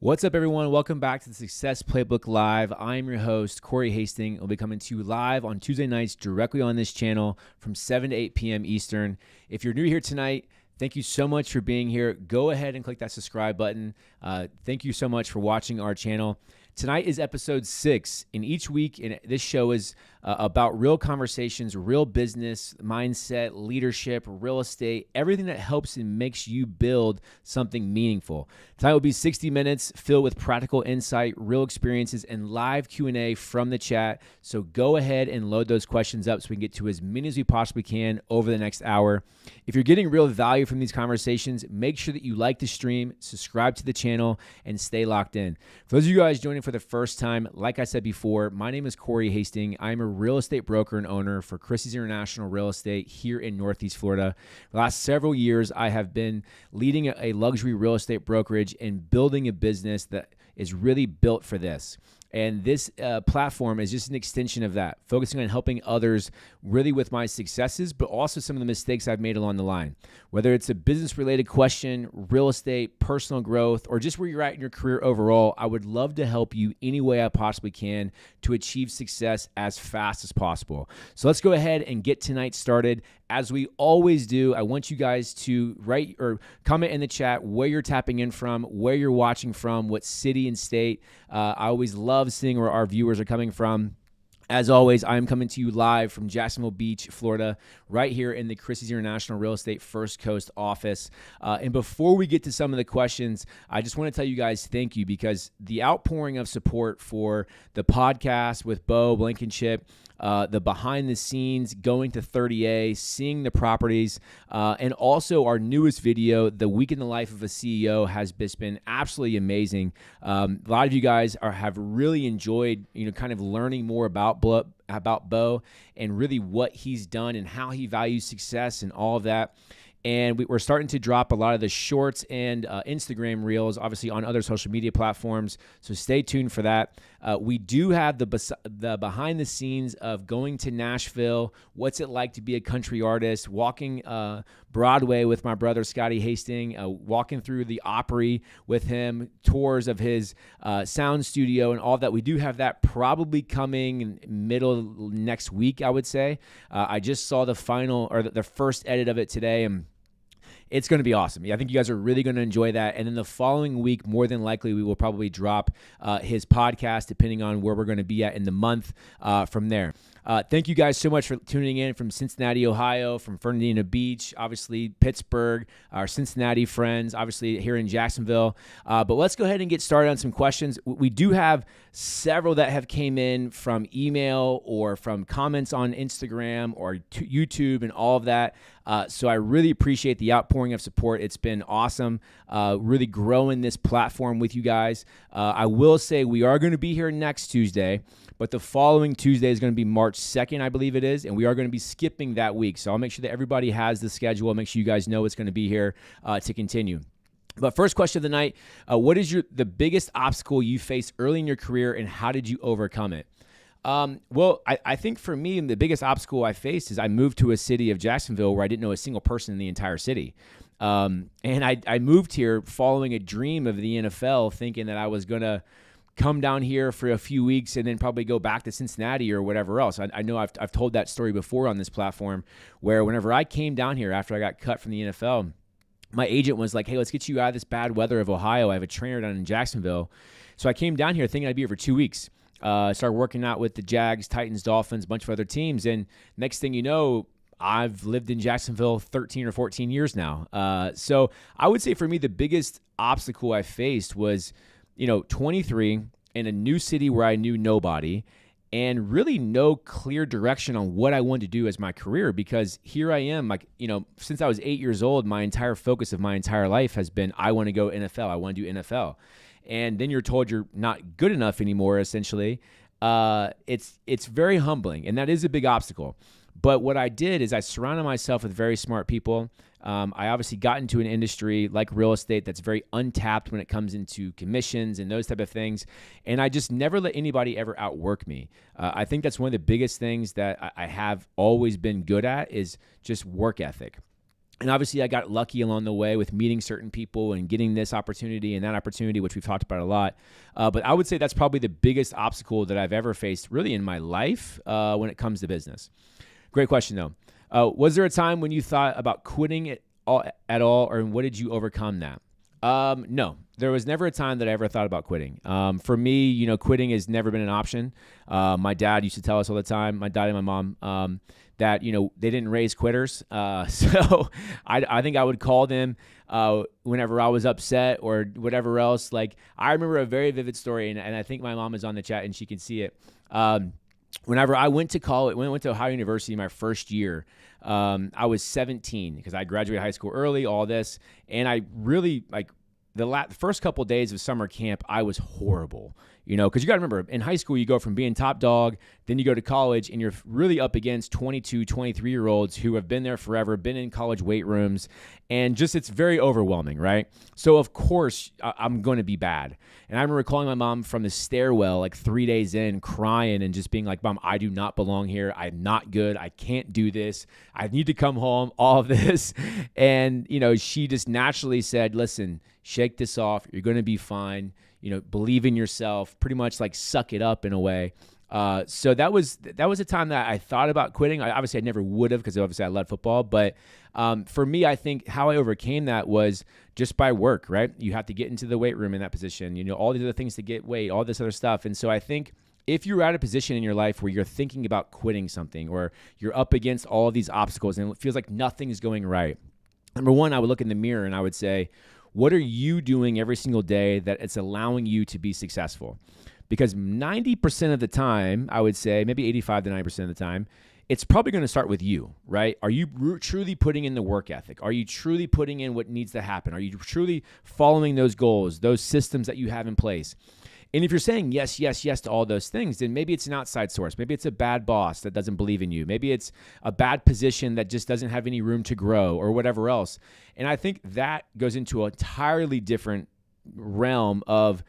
What's up, everyone? Welcome back to the Success Playbook Live. I'm your host, Corey Hastings. I'll be coming to you live on Tuesday nights directly on this channel from 7 to 8 p.m. Eastern. If you're new here tonight, thank you so much for being here. Go ahead and click that subscribe button. Thank you so much for watching our channel. Tonight is episode 6, and each week this show is about real conversations, real business, mindset, leadership, real estate, everything that helps and makes you build something meaningful. Tonight will be 60 minutes filled with practical insight, real experiences, and live Q&A from the chat. So go ahead and load those questions up so we can get to as many as we possibly can over the next hour. If you're getting real value from these conversations, make sure that you like the stream, subscribe to the channel, and stay locked in. For those of you guys joining for the first time, like I said before, my name is Corey Hastings. I'm a real estate broker and owner for Christie's International Real Estate here in Northeast Florida. The last several years, I have been leading a luxury real estate brokerage and building a business that is really built for this. And this platform is just an extension of that, focusing on helping others really with my successes, but also some of the mistakes I've made along the line. Whether it's a business-related question, real estate, personal growth, or just where you're at in your career overall, I would love to help you any way I possibly can to achieve success as fast as possible. So let's go ahead and get tonight started. As we always do, I want you guys to write or comment in the chat where you're tapping in from, where you're watching from, what city and state. I always love seeing where our viewers are coming from. As always, I'm coming to you live from Jacksonville Beach, Florida, right here in the Christie's International Real Estate First Coast office. And before we get to some of the questions, I just want to tell you guys thank you, because the outpouring of support for the podcast with Bo Blankenship, the behind the scenes, going to 30A, seeing the properties, and also our newest video, The Week in the Life of a CEO, has been absolutely amazing. A lot of you guys have really enjoyed, kind of learning more about Bo and really what he's done and how he values success and all of that. And we're starting to drop a lot of the shorts and Instagram reels, obviously on other social media platforms. So stay tuned for that. We do have the behind the scenes of going to Nashville. What's it like to be a country artist? Walking Broadway with my brother Scotty Hastings. Walking through the Opry with him. Tours of his sound studio and all of that. We do have that probably coming middle next week, I would say. I just saw the final or the first edit of it today, and it's going to be awesome. I think you guys are really going to enjoy that. And then the following week, more than likely, we will probably drop his podcast, depending on where we're going to be at in the month from there. Thank you guys so much for tuning in from Cincinnati, Ohio, from Fernandina Beach, obviously Pittsburgh, our Cincinnati friends, obviously here in Jacksonville. But let's go ahead and get started on some questions. We do have several that have came in from email or from comments on Instagram or YouTube and all of that. So I really appreciate the outpouring of support. It's been awesome, really growing this platform with you guys. I will say we are going to be here next Tuesday, but the following Tuesday is going to be March 2nd, I believe it is, and we are going to be skipping that week. So I'll make sure that everybody has the schedule. I'll make sure you guys know it's going to be here to continue. But first question of the night, what is the biggest obstacle you faced early in your career, and how did you overcome it? Well, I think for me, the biggest obstacle I faced is I moved to a city of Jacksonville where I didn't know a single person in the entire city. And I moved here following a dream of the NFL, thinking that I was going to come down here for a few weeks and then probably go back to Cincinnati or whatever else. I know I've told that story before on this platform, where whenever I came down here after I got cut from the NFL, my agent was like, hey, let's get you out of this bad weather of Ohio. I have a trainer down in Jacksonville. So I came down here thinking I'd be here for 2 weeks. Started working out with the Jags, Titans, Dolphins, a bunch of other teams. And next thing you know, I've lived in Jacksonville 13 or 14 years now. So I would say for me, the biggest obstacle I faced was, 23 in a new city where I knew nobody and really no clear direction on what I wanted to do as my career, because here I am, since I was 8 years old, my entire focus of my entire life has been, I want to go NFL. I want to do NFL. And then you're told you're not good enough anymore, essentially. It's very humbling, and that is a big obstacle. But what I did is I surrounded myself with very smart people. I obviously got into an industry like real estate that's very untapped when it comes into commissions and those type of things. And I just never let anybody ever outwork me. I think that's one of the biggest things that I have always been good at is just work ethic. And obviously I got lucky along the way with meeting certain people and getting this opportunity and that opportunity, which we've talked about a lot. But I would say that's probably the biggest obstacle that I've ever faced really in my life when it comes to business. Great question though. Was there a time when you thought about quitting it at all, or what did you overcome that? No, there was never a time that I ever thought about quitting. For me, quitting has never been an option. My dad used to tell us all the time, my dad and my mom, that, they didn't raise quitters. So I think I would call them whenever I was upset or whatever else. Like, I remember a very vivid story, and I think my mom is on the chat and she can see it. Whenever I went to college, when I went to Ohio University my first year, I was 17 because I graduated high school early, all this. And I really, the first couple of days of summer camp, I was horrible, because you got to remember, in high school, you go from being top dog, then you go to college, and you're really up against 22, 23-year-olds who have been there forever, been in college weight rooms, and just it's very overwhelming, right? So, of course, I'm going to be bad. And I remember calling my mom from the stairwell 3 days in, crying and just being like, Mom, I do not belong here. I'm not good. I can't do this. I need to come home, all of this. And, she just naturally said, listen, shake this off. You're going to be fine. Believe in yourself, pretty much suck it up in a way. So that was a time that I thought about quitting. Obviously, I never would have because obviously I loved football. But for me, I think how I overcame that was just by work, right? You have to get into the weight room in that position, all these other things to get weight, all this other stuff. And so I think if you're at a position in your life where you're thinking about quitting something or you're up against all of these obstacles and it feels like nothing's going right, number one, I would look in the mirror and I would say, what are you doing every single day that it's allowing you to be successful? Because 90% of the time, I would say, maybe 85 to 90% of the time, it's probably going to start with you, right? Are you truly putting in the work ethic? Are you truly putting in what needs to happen? Are you truly following those goals, those systems that you have in place? And if you're saying yes, yes, yes to all those things, then maybe it's an outside source. Maybe it's a bad boss that doesn't believe in you. Maybe it's a bad position that just doesn't have any room to grow or whatever else. And I think that goes into an entirely different realm of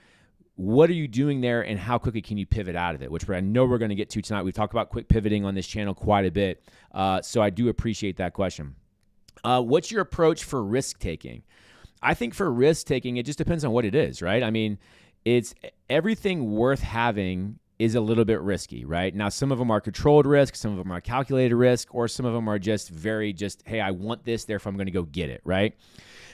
what are you doing there and how quickly can you pivot out of it, which I know we're going to get to tonight. We've talked about quick pivoting on this channel quite a bit. So I do appreciate that question. What's your approach for risk taking? I think for risk taking, it just depends on what it is, right? I mean, it's everything worth having is a little bit risky, right? Now, some of them are controlled risk, some of them are calculated risk, or some of them are just hey, I want this, therefore I'm going to go get it, right?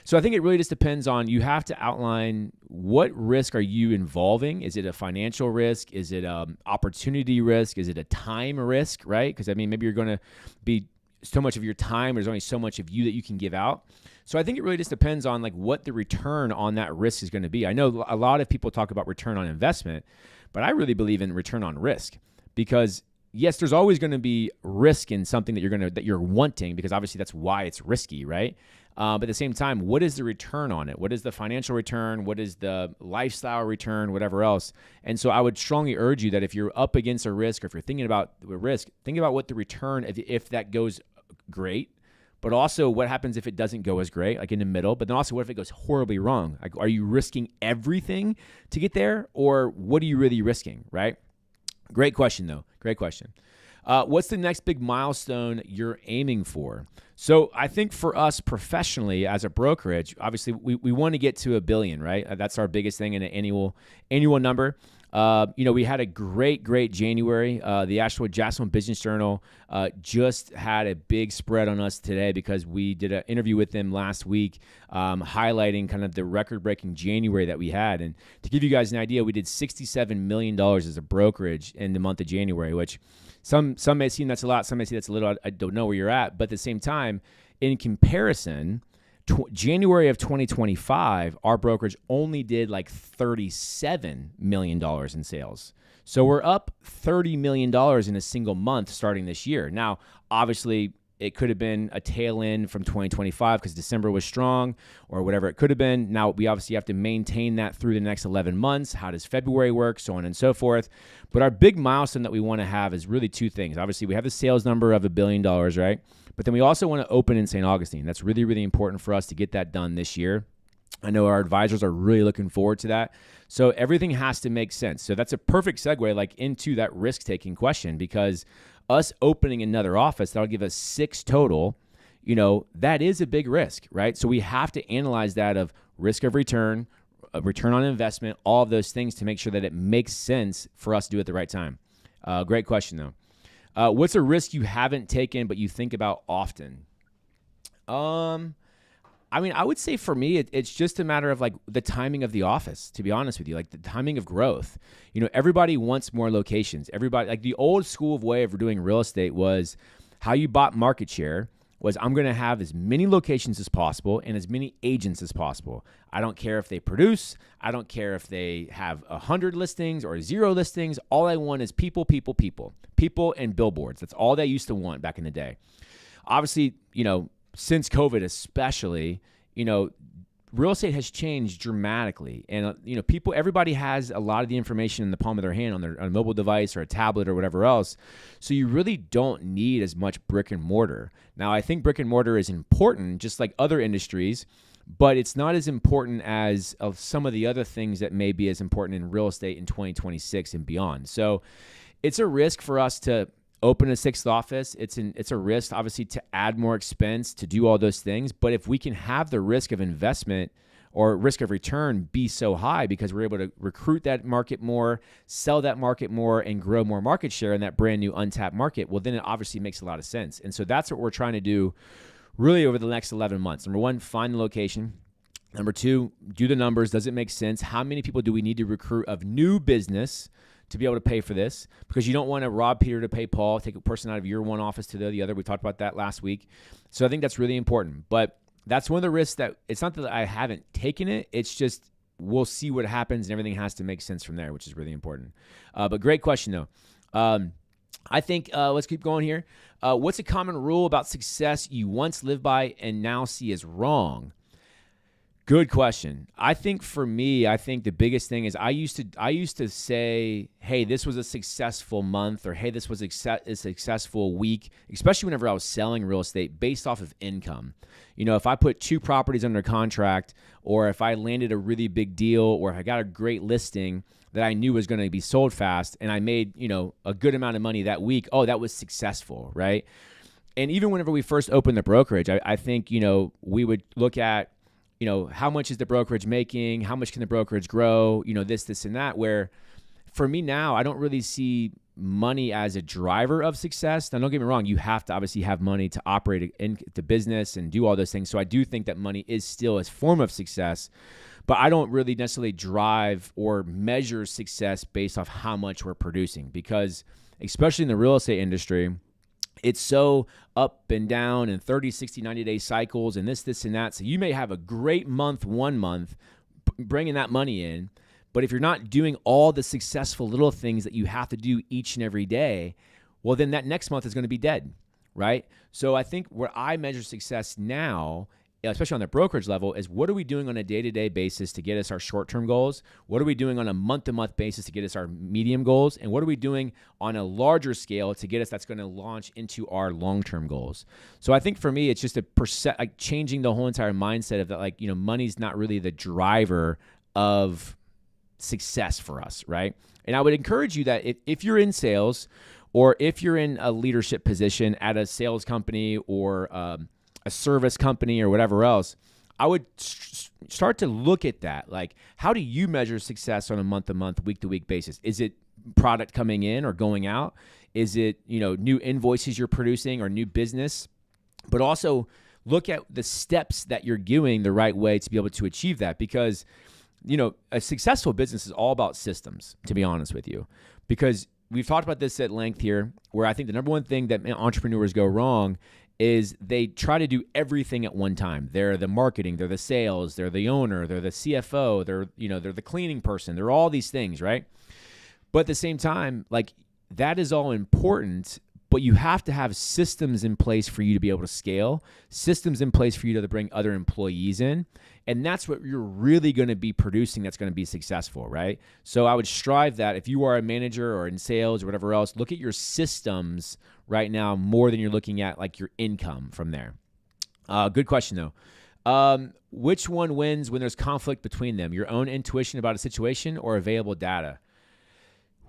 So I think it really just depends on, you have to outline what risk are you involving. Is it a financial risk? Is it opportunity risk? Is it a time risk, right? Because maybe you're going to be so much of your time, there's only so much of you that you can give out. So I think it really just depends on what the return on that risk is going to be. I know a lot of people talk about return on investment, but I really believe in return on risk because yes, there's always going to be risk in something that you're wanting because obviously that's why it's risky, right? But at the same time, what is the return on it? What is the financial return? What is the lifestyle return? Whatever else. And so I would strongly urge you that if you're up against a risk or if you're thinking about a risk, think about what the return, if that goes great, but also what happens if it doesn't go as great, in the middle, but then also what if it goes horribly wrong? Are you risking everything to get there or what are you really risking, right? Great question though. Great question. What's the next big milestone you're aiming for? So I think for us professionally as a brokerage, obviously we want to get to $1 billion, right? That's our biggest thing in an annual number. We had a great January. The actual Jacksonville Business Journal just had a big spread on us today because we did an interview with them last week highlighting kind of the record-breaking January that we had. And to give you guys an idea, we did $67 million as a brokerage in the month of January, which some may seem that's a lot, some may say that's a little. I don't know where you're at. But at the same time, in comparison, January of 2025, our brokerage only did $37 million in sales. So we're up $30 million in a single month starting this year. Now, obviously, it could have been a tail end from 2025 because December was strong or whatever it could have been. Now, we obviously have to maintain that through the next 11 months. How does February work? So on and so forth. But our big milestone that we want to have is really two things. Obviously, we have the sales number of $1 billion, right? But then we also want to open in St. Augustine. That's really, really important for us to get that done this year. I know our advisors are really looking forward to that. So everything has to make sense. So that's a perfect segue into that risk-taking question because us opening another office, that'll give us 6 total. that is a big risk, right? So we have to analyze that of risk of return, return on investment, all of those things to make sure that it makes sense for us to do it at the right time. Great question, though. What's a risk you haven't taken but you think about often? I would say for me, it's just a matter of like the timing of the office, to be honest with you, like the timing of growth. Everybody wants more locations. Everybody, like the old school way of doing real estate was how you bought market share was I'm going to have as many locations as possible and as many agents as possible. I don't care if they produce. I don't care if they have 100 listings or 0 listings. All I want is people and billboards. That's all they used to want back in the day. Obviously, since COVID especially, real estate has changed dramatically. And, everybody has a lot of the information in the palm of their hand on a mobile device or a tablet or whatever else. So you really don't need as much brick and mortar. Now, I think brick and mortar is important, just like other industries, but it's not as important as of some of the other things that may be as important in real estate in 2026 and beyond. So it's a risk for us to open a 6th office. It's a risk, obviously, to add more expense, to do all those things. But if we can have the risk of investment or risk of return be so high because we're able to recruit that market more, sell that market more, and grow more market share in that brand new untapped market, well, then it obviously makes a lot of sense. And so that's what we're trying to do really over the next 11 months. Number 1, find the location. Number 2, do the numbers. Does it make sense? How many people do we need to recruit of new business to be able to pay for this? Because you don't want to rob Peter to pay Paul, take a person out of your one office to the other. We talked about that last week. So I think that's really important. But that's one of the risks that it's not that I haven't taken it. It's just we'll see what happens and everything has to make sense from there, which is really important. But great question, though. I think let's keep going here. What's a common rule about success you once lived by and now see as wrong? Good question. I think for me, the biggest thing is I used to say, hey, this was a successful month, or hey, this was a successful week, especially whenever I was selling real estate based off of income. If I put 2 properties under contract, or if I landed a really big deal, or if I got a great listing that I knew was going to be sold fast and I made, a good amount of money that week, oh, that was successful, right? And even whenever we first opened the brokerage, I think, we would look at, how much is the brokerage making? How much can the brokerage grow? This, and that, where for me now, I don't really see money as a driver of success. Now, don't get me wrong. You have to obviously have money to operate in the business and do all those things. So I do think that money is still a form of success, but I don't really necessarily drive or measure success based off how much we're producing, because especially in the real estate industry, it's so up and down and 30, 60, 90-day cycles and this, and that. So you may have a great month, 1 month, bringing that money in. But if you're not doing all the successful little things that you have to do each and every day, well, then that next month is going to be dead, right? So I think where I measure success now, especially on the brokerage level, is what are we doing on a day-to-day basis to get us our short-term goals? What are we doing on a month-to-month basis to get us our medium goals? And what are we doing on a larger scale to get us that's going to launch into our long-term goals? So I think for me, it's just changing the whole entire mindset of that, money's not really the driver of success for us, right? And I would encourage you that if you're in sales, or if you're in a leadership position at a sales company or a service company or whatever else, I would start to look at that. Like, how do you measure success on a month-to-month, week-to-week basis? Is it product coming in or going out? Is it, new invoices you're producing or new business? But also look at the steps that you're doing the right way to be able to achieve that. Because, a successful business is all about systems, to be honest with you. Because we've talked about this at length here, where I think the number one thing that entrepreneurs go wrong is they try to do everything at one time. They're the marketing, they're the sales, they're the owner, they're the CFO, they're the cleaning person. They're all these things, right? But at the same time, that is all important, but you have to have systems in place for you to be able to scale, systems in place for you to bring other employees in. And that's what you're really going to be producing that's going to be successful, right? So I would strive that if you are a manager or in sales or whatever else, look at your systems right now more than you're looking at your income from there. Good question, though. Which one wins when there's conflict between them? Your own intuition about a situation or available data?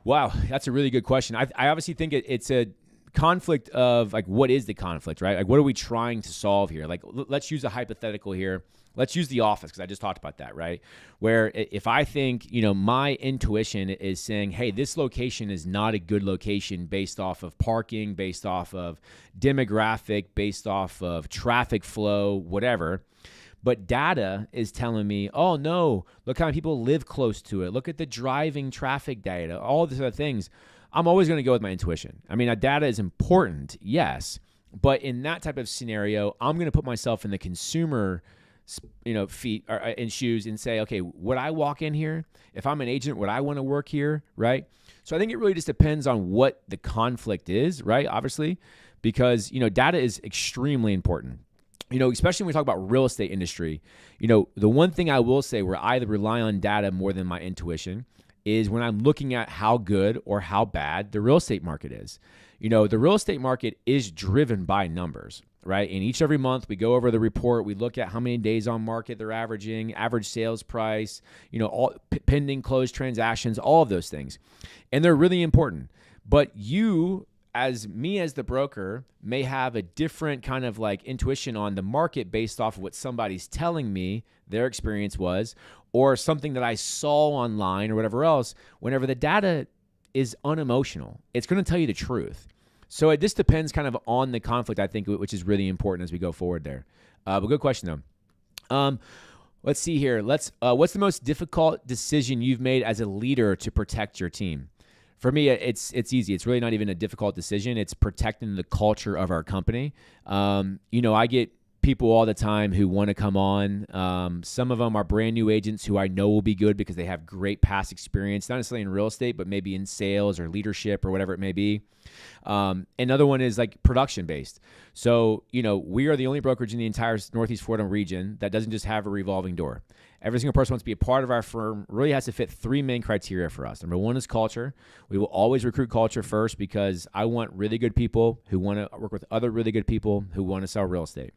Wow, that's a really good question. I obviously think it's a conflict of like, what is the conflict, right? Like, what are we trying to solve here? Like, let's use a hypothetical here. Let's use the office, because I just talked about that, right? Where if I think, my intuition is saying, hey, this location is not a good location based off of parking, based off of demographic, based off of traffic flow, whatever. But data is telling me, oh no, look how many people live close to it. Look at the driving traffic data, all these other things. I'm always going to go with my intuition. I mean, data is important, yes. But in that type of scenario, I'm going to put myself in the consumer feet or in shoes and say, okay, would I walk in here? If I'm an agent, would I want to work here, right? So I think it really just depends on what the conflict is, right? Obviously, because, data is extremely important. Especially when we talk about real estate industry, the one thing I will say where I rely on data more than my intuition is when I'm looking at how good or how bad the real estate market is. The real estate market is driven by numbers, right? And every month we go over the report, we look at how many days on market they're averaging, average sales price, all pending closed transactions, all of those things. And they're really important. But you, as the broker, may have a different kind of like intuition on the market based off of what somebody's telling me their experience was, or something that I saw online or whatever else. Whenever the data is unemotional, it's going to tell you the truth. So it just depends kind of on the conflict, I think, which is really important as we go forward there. But good question though. Let's see here. What's the most difficult decision you've made as a leader to protect your team? For me, it's easy. It's really not even a difficult decision. It's protecting the culture of our company. I get people all the time who want to come on. Some of them are brand new agents who I know will be good because they have great past experience, not necessarily in real estate, but maybe in sales or leadership or whatever it may be. Another one is like production based. So, we are the only brokerage in the entire Northeast Florida region that doesn't just have a revolving door. Every single person wants to be a part of our firm really has to fit three main criteria for us. Number one is culture. We will always recruit culture first because I want really good people who want to work with other really good people who want to sell real estate.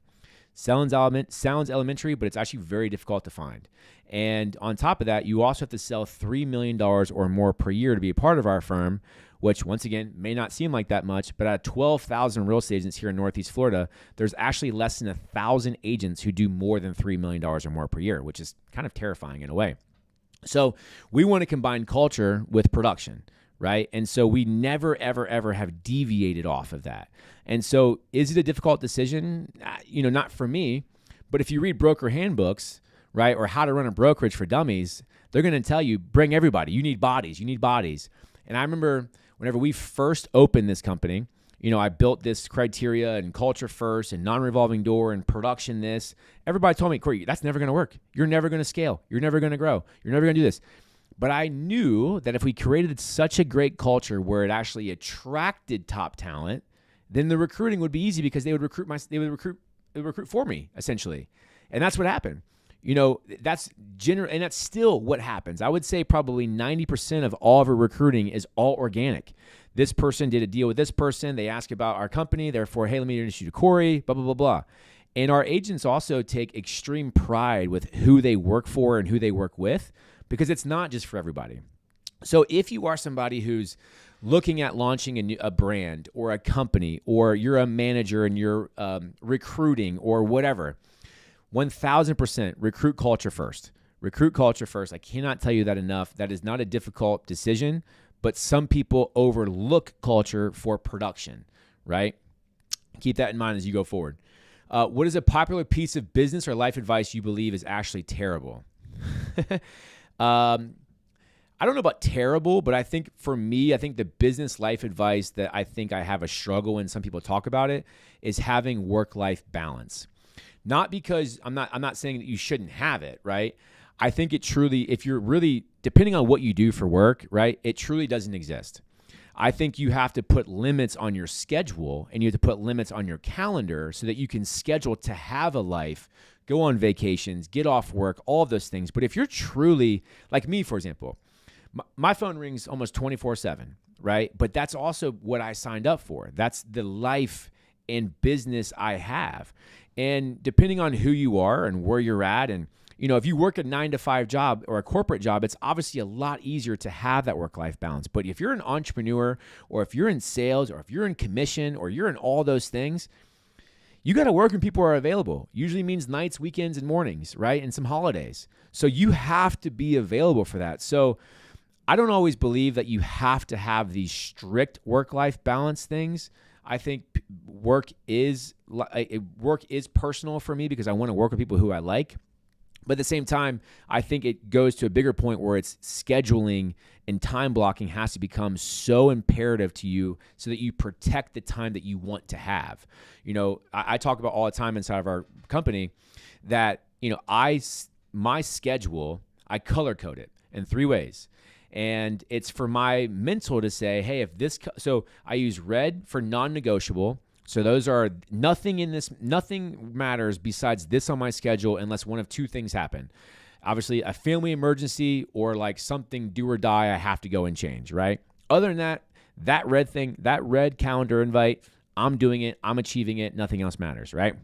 Sounds elementary, but it's actually very difficult to find. And on top of that, you also have to sell $3 million or more per year to be a part of our firm, which once again may not seem like that much, but out of 12,000 real estate agents here in Northeast Florida, there's actually less than 1,000 agents who do more than $3 million or more per year, which is kind of terrifying in a way. So we want to combine culture with production, right? And so we never, ever, ever have deviated off of that. And so is it a difficult decision? Not for me, but if you read broker handbooks, right, or how to run a brokerage for dummies, they're going to tell you, bring everybody. You need bodies. And I remember whenever we first opened this company, I built this criteria and culture first and non-revolving door and production this. Everybody told me, Corey, that's never going to work. You're never going to scale. You're never going to grow. You're never going to do this. But I knew that if we created such a great culture where it actually attracted top talent, then the recruiting would be easy because they would recruit for me, essentially. And that's what happened. That's and that's still what happens. I would say probably 90% of all of our recruiting is all organic. This person did a deal with this person. They ask about our company. Therefore, hey, let me introduce you to Corey, blah, blah, blah, blah. And our agents also take extreme pride with who they work for and who they work with because it's not just for everybody. So if you are somebody who's looking at launching a brand or a company, or you're a manager and you're recruiting or whatever, 1,000% recruit culture first. Recruit culture first. I cannot tell you that enough. That is not a difficult decision, but some people overlook culture for production, right? Keep that in mind as you go forward. What is a popular piece of business or life advice you believe is actually terrible? I don't know about terrible, but I think for me, I think the business life advice that I think I have a struggle when some people talk about it is having work-life balance. Not because I'm not saying that you shouldn't have it, right? I think it truly, if you're really, depending on what you do for work, right, it truly doesn't exist. I think you have to put limits on your schedule and you have to put limits on your calendar so that you can schedule to have a life, go on vacations, get off work, all of those things. But if you're truly, like me, for example, my phone rings almost 24/7, right? But that's also what I signed up for. That's the life and business I have. And depending on who you are and where you're at and if you work a 9-to-5 job or a corporate job, it's obviously a lot easier to have that work-life balance. But if you're an entrepreneur, or if you're in sales, or if you're in commission, or you're in all those things, you got to work when people are available. Usually means nights, weekends, and mornings, right? And some holidays. So you have to be available for that. So I don't always believe that you have to have these strict work-life balance things. I think work is personal for me because I want to work with people who I like. But at the same time, I think it goes to a bigger point where it's scheduling and time blocking has to become so imperative to you so that you protect the time that you want to have. I talk about all the time inside of our company that, my schedule, I color code it in 3 ways. And it's for my mental to say, hey, so I use red for non-negotiable. So those are nothing matters besides this on my schedule unless one of 2 things happen. Obviously, a family emergency or like something do or die, I have to go and change, right? Other than that red calendar invite, I'm doing it, I'm achieving it, nothing else matters, right?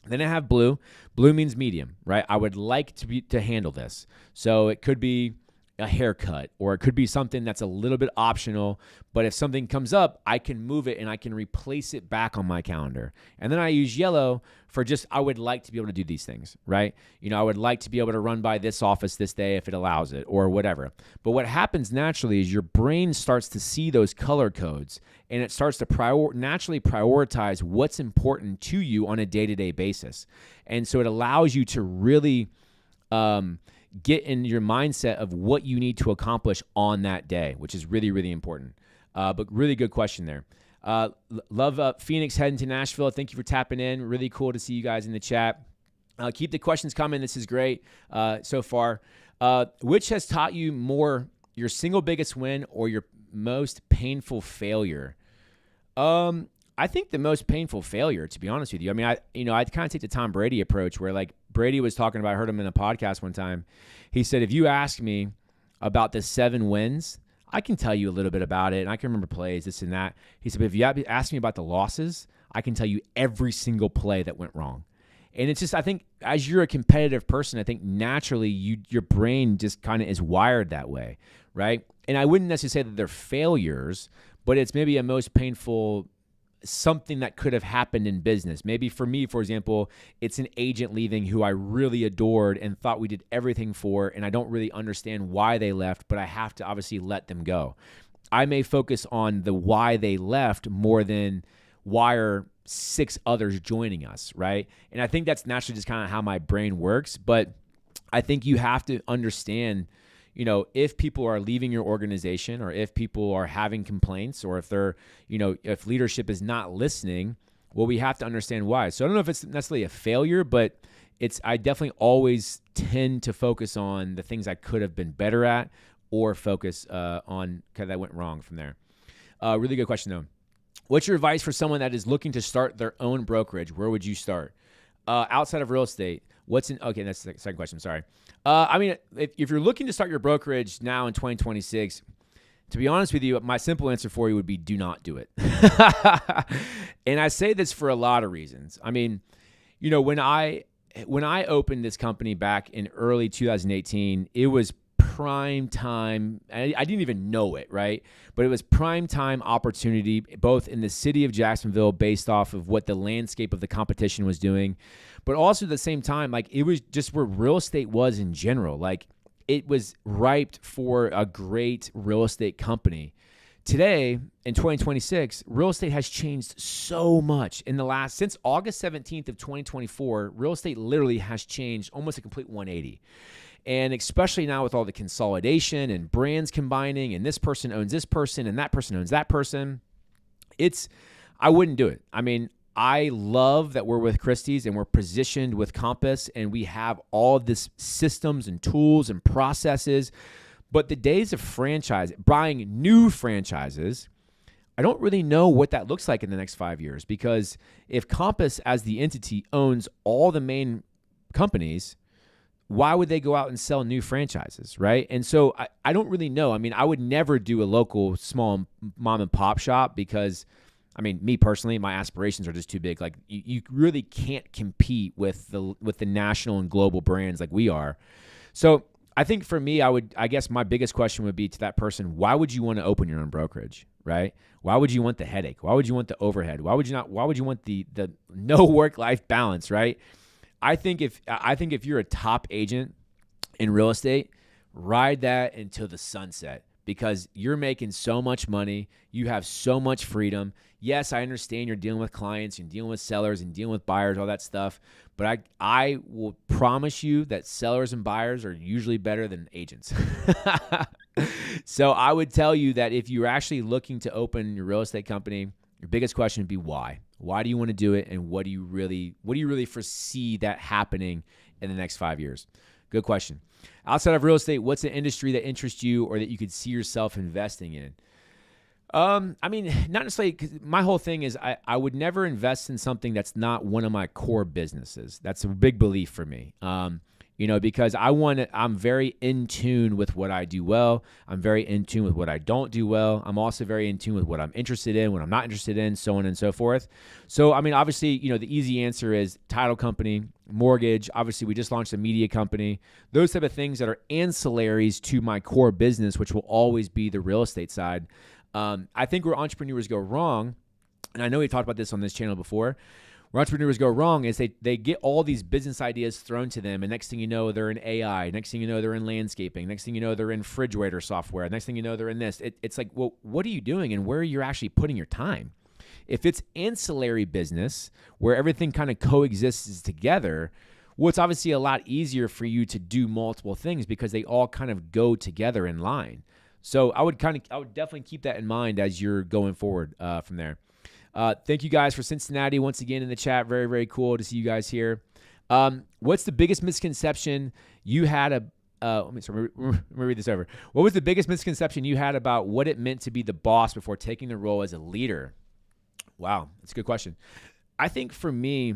Then I have blue. Blue means medium, right? I would like to handle this. So it could be a haircut, or it could be something that's a little bit optional, but if something comes up, I can move it and I can replace it back on my calendar. And then I use yellow for I would like to be able to do these things, right? I would like to be able to run by this office this day if it allows it or whatever. But what happens naturally is your brain starts to see those color codes and it starts to naturally prioritize what's important to you on a day-to-day basis. And so it allows you to really get in your mindset of what you need to accomplish on that day, which is really, really important. But really good question there. Love Phoenix heading to Nashville. Thank you for tapping in. Really cool to see you guys in the chat. Keep the questions coming. This is great so far. Which has taught you more, your single biggest win or your most painful failure? I think the most painful failure, to be honest with you. I mean, I kind of take the Tom Brady approach where like Brady was talking about, I heard him in a podcast one time. He said, if you ask me about the 7 wins, I can tell you a little bit about it and I can remember plays, this and that. He said, but if you ask me about the losses, I can tell you every single play that went wrong. And it's just, I think as you're a competitive person, I think naturally your brain just kind of is wired that way, right? And I wouldn't necessarily say that they're failures, but it's maybe a most painful something that could have happened in business. Maybe for me, for example, it's an agent leaving who I really adored and thought we did everything for, and I don't really understand why they left, but I have to obviously let them go. I may focus on the why they left more than why are 6 others joining us, right? And I think that's naturally just kind of how my brain works, but I think you have to understand, if people are leaving your organization or if people are having complaints or if they're, if leadership is not listening, well, we have to understand why. So I don't know if it's necessarily a failure, but I definitely always tend to focus on the things I could have been better at or focus on that went wrong from there. Really good question though. What's your advice for someone that is looking to start their own brokerage? Where would you start? Outside of real estate, okay, that's the second question, sorry. I mean, if you're looking to start your brokerage now in 2026, to be honest with you, my simple answer for you would be do not do it. And I say this for a lot of reasons. I mean, when I opened this company back in early 2018, it was prime time. I didn't even know it, right? But it was prime time opportunity, both in the city of Jacksonville based off of what the landscape of the competition was doing, but also at the same time, like it was just where real estate was in general. Like it was ripe for a great real estate company. Today, in 2026, real estate has changed so much. Since August 17th of 2024, real estate literally has changed almost a complete 180. And especially now with all the consolidation and brands combining and this person owns this person and that person owns that person, I wouldn't do it. I mean, I love that we're with Christie's and we're positioned with Compass and we have all of this systems and tools and processes. But the days of buying new franchises, I don't really know what that looks like in the next 5 years, because if Compass as the entity owns all the main companies, why would they go out and sell new franchises, right? And so I don't really know. I mean, I would never do a local small mom and pop shop because I mean, me personally, my aspirations are just too big. Like you really can't compete with the national and global brands like we are. So I think for me, I guess my biggest question would be to that person, why would you want to open your own brokerage, right? Why would you want the headache? Why would you want the overhead? Why would you want the no work-life balance, right? I think if you're a top agent in real estate, ride that until the sunset, because you're making so much money. You have so much freedom. Yes, I understand you're dealing with clients, you're dealing with sellers and dealing with buyers, all that stuff. But I will promise you that sellers and buyers are usually better than agents. So I would tell you that if you're actually looking to open your real estate company, your biggest question would be why? Why do you want to do it? And what do you really foresee that happening in the next 5 years? Good question. Outside of real estate, what's an industry that interests you or that you could see yourself investing in? I mean, not necessarily, 'cause my whole thing is I would never invest in something that's not one of my core businesses. That's a big belief for me. Because I'm very in tune with what I do well. I'm very in tune with what I don't do well. I'm also very in tune with what I'm interested in, what I'm not interested in, so on and so forth. So, I mean, obviously, the easy answer is title company, mortgage. Obviously, we just launched a media company. Those type of things that are ancillaries to my core business, which will always be the real estate side. I think where entrepreneurs go wrong, and I know we've talked about this on this channel before, where entrepreneurs go wrong is they get all these business ideas thrown to them, and next thing you know, they're in AI. Next thing you know, they're in landscaping. Next thing you know, they're in refrigerator software. Next thing you know, they're in this. It's like, well, what are you doing, and where are you actually putting your time? If it's ancillary business where everything kind of coexists together, well, it's obviously a lot easier for you to do multiple things because they all kind of go together in line. So I would definitely keep that in mind as you're going forward from there. Thank you guys for Cincinnati once again in the chat. Very, very cool to see you guys here. What's the biggest misconception you had? Let me read this over. What was the biggest misconception you had about what it meant to be the boss before taking the role as a leader? Wow, that's a good question. I think for me,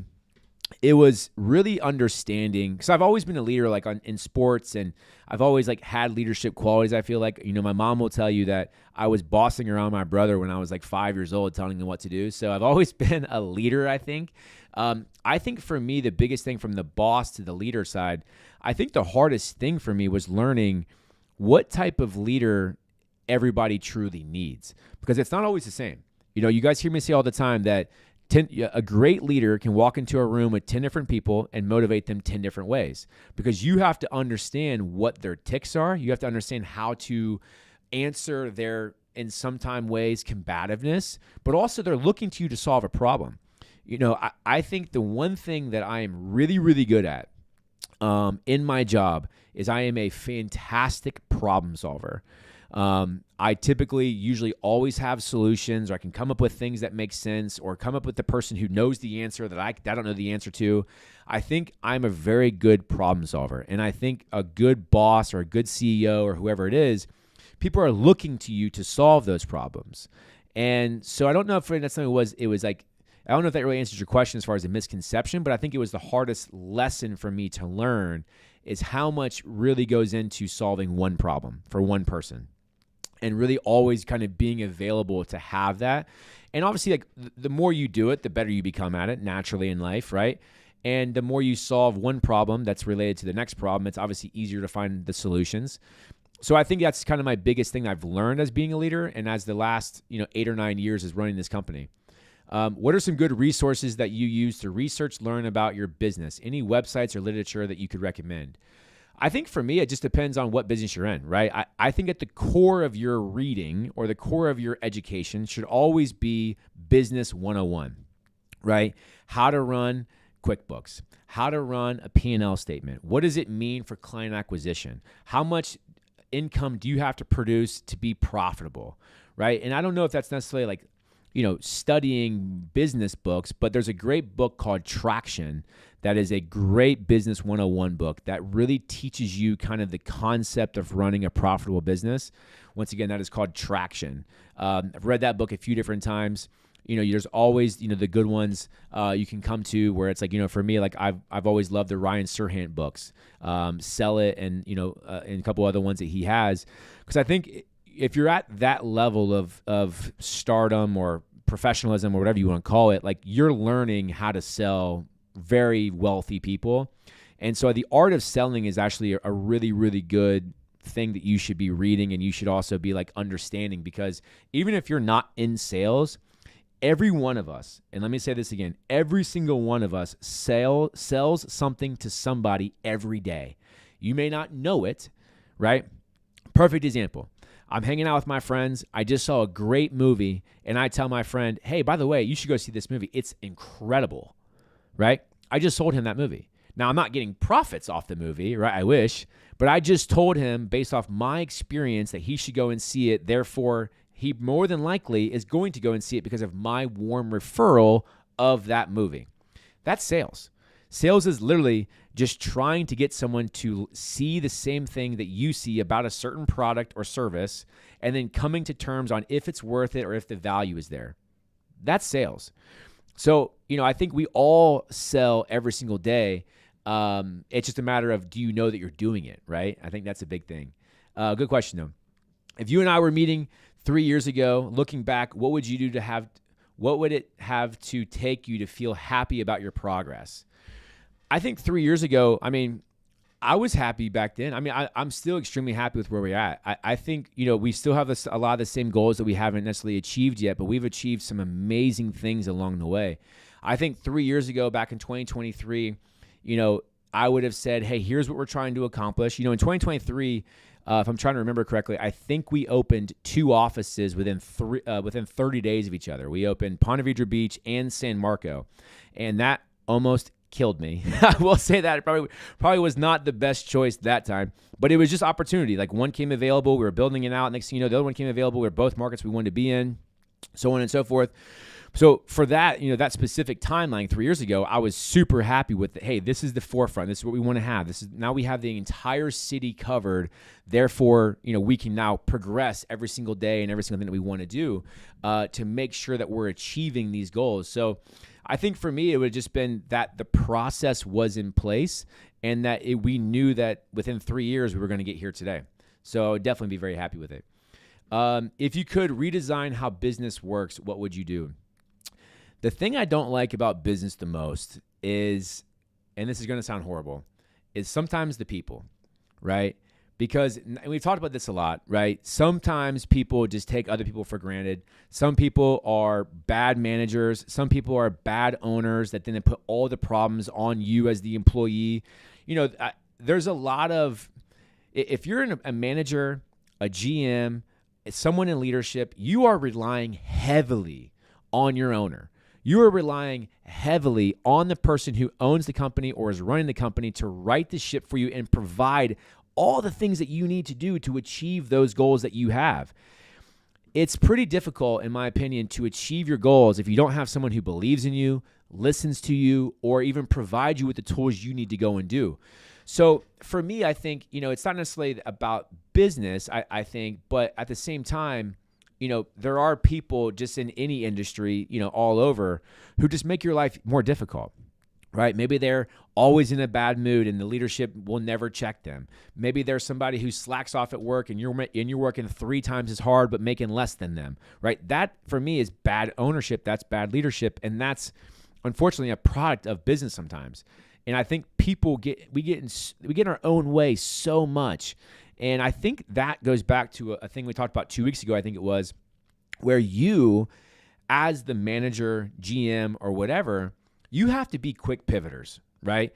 it was really understanding, because I've always been a leader in sports, and I've always had leadership qualities. I feel like, my mom will tell you that I was bossing around my brother when I was 5 years old, telling him what to do. So I've always been a leader, I think. I think for me, the biggest thing from the boss to the leader side, I think the hardest thing for me was learning what type of leader everybody truly needs, because it's not always the same. You guys hear me say all the time that a great leader can walk into a room with 10 different people and motivate them 10 different ways, because you have to understand what their tics are. You have to understand how to answer their, in sometime ways, combativeness, but also they're looking to you to solve a problem. I think the one thing that I am really, really good at in my job is I am a fantastic problem solver. I typically usually always have solutions, or I can come up with things that make sense, or come up with the person who knows the answer that I don't know the answer to. I think I'm a very good problem solver. And I think a good boss or a good CEO or whoever it is, people are looking to you to solve those problems. And so I don't know if I don't know if that really answers your question as far as a misconception, but I think it was the hardest lesson for me to learn, is how much really goes into solving one problem for one person. And really always kind of being available to have that. And obviously, the more you do it, the better you become at it naturally in life, right? And the more you solve one problem that's related to the next problem, it's obviously easier to find the solutions. So I think that's kind of my biggest thing I've learned as being a leader, and as the last 8 or 9 years is running this company. What are some good resources that you use to research, learn about your business? Any websites or literature that you could recommend? I think for me, it just depends on what business you're in, right? I think at the core of your reading or the core of your education should always be Business 101, right? How to run QuickBooks, how to run a P&L statement. What does it mean for client acquisition? How much income do you have to produce to be profitable, right? And I don't know if that's necessarily studying business books, but there's a great book called Traction that is a great Business 101 book that really teaches you kind of the concept of running a profitable business. Once again, that is called Traction. I've read that book a few different times. There's always, the good ones you can come to, where it's for me, I've always loved the Ryan Serhant books, Sell It, and a couple other ones that he has. Because I think if you're at that level of stardom or professionalism or whatever you want to call it, like you're learning how to sell very wealthy people. And so the art of selling is actually a really, really good thing that you should be reading, and you should also be like understanding, because even if you're not in sales, every one of us, and let me say this again, every single one of us sells something to somebody every day. You may not know it, right? Perfect example. I'm hanging out with my friends. I just saw a great movie, and I tell my friend, hey, by the way, you should go see this movie. It's incredible, right? I just sold him that movie. Now, I'm not getting profits off the movie, right? I wish, but I just told him based off my experience that he should go and see it. Therefore, he more than likely is going to go and see it because of my warm referral of that movie. That's sales. Sales is literally just trying to get someone to see the same thing that you see about a certain product or service, and then coming to terms on if it's worth it or if the value is there. That's sales. So, I think we all sell every single day. It's just a matter of, do you know that you're doing it, right? I think that's a big thing. Good question, though. If you and I were meeting 3 years ago, looking back, what would you do what would it have to take you to feel happy about your progress? I think 3 years ago, I was happy back then. I'm still extremely happy with where we're at. I think, we still have a lot of the same goals that we haven't necessarily achieved yet, but we've achieved some amazing things along the way. I think 3 years ago, back in 2023, I would have said, hey, here's what we're trying to accomplish. In 2023, if I'm trying to remember correctly, I think we opened 2 offices within 30 days of each other. We opened Ponte Vedra Beach and San Marco, and that almost killed me. I will say that it probably was not the best choice that time, but it was just opportunity. Like, one came available, we were building it out. Next thing you know, the other one came available. We were both markets we wanted to be in, so on and so forth. So for that, that specific timeline 3 years ago, I was super happy with it. Hey, this is the forefront. This is what we want to have. Now we have the entire city covered. Therefore, we can now progress every single day and every single thing that we want to do to make sure that we're achieving these goals. So I think for me, it would have just been that the process was in place, and that we knew that within 3 years we were going to get here today. So I would definitely be very happy with it. If you could redesign how business works, what would you do? The thing I don't like about business the most is, and this is going to sound horrible, is sometimes the people, right? Because, and we've talked about this a lot, right? Sometimes people just take other people for granted. Some people are bad managers. Some people are bad owners that then they put all the problems on you as the employee. There's a lot of, if you're a manager, a GM, someone in leadership, you are relying heavily on your owner. You are relying heavily on the person who owns the company or is running the company to right the ship for you and provide all the things that you need to do to achieve those goals that you have. It's pretty difficult, in my opinion, to achieve your goals if you don't have someone who believes in you, listens to you, or even provides you with the tools you need to go and do. So for me, I think, it's not necessarily about business, I think, but at the same time, there are people just in any industry, all over, who just make your life more difficult, right? Maybe they're always in a bad mood and the leadership will never check them. Maybe there's somebody who slacks off at work and you're working 3 times as hard but making less than them, right? That, for me, is bad ownership. That's bad leadership, and that's unfortunately a product of business sometimes. And I think we get in our own way so much. And I think that goes back to a thing we talked about 2 weeks ago, I think it was, where you, as the manager, GM, or whatever, you have to be quick pivoters, right?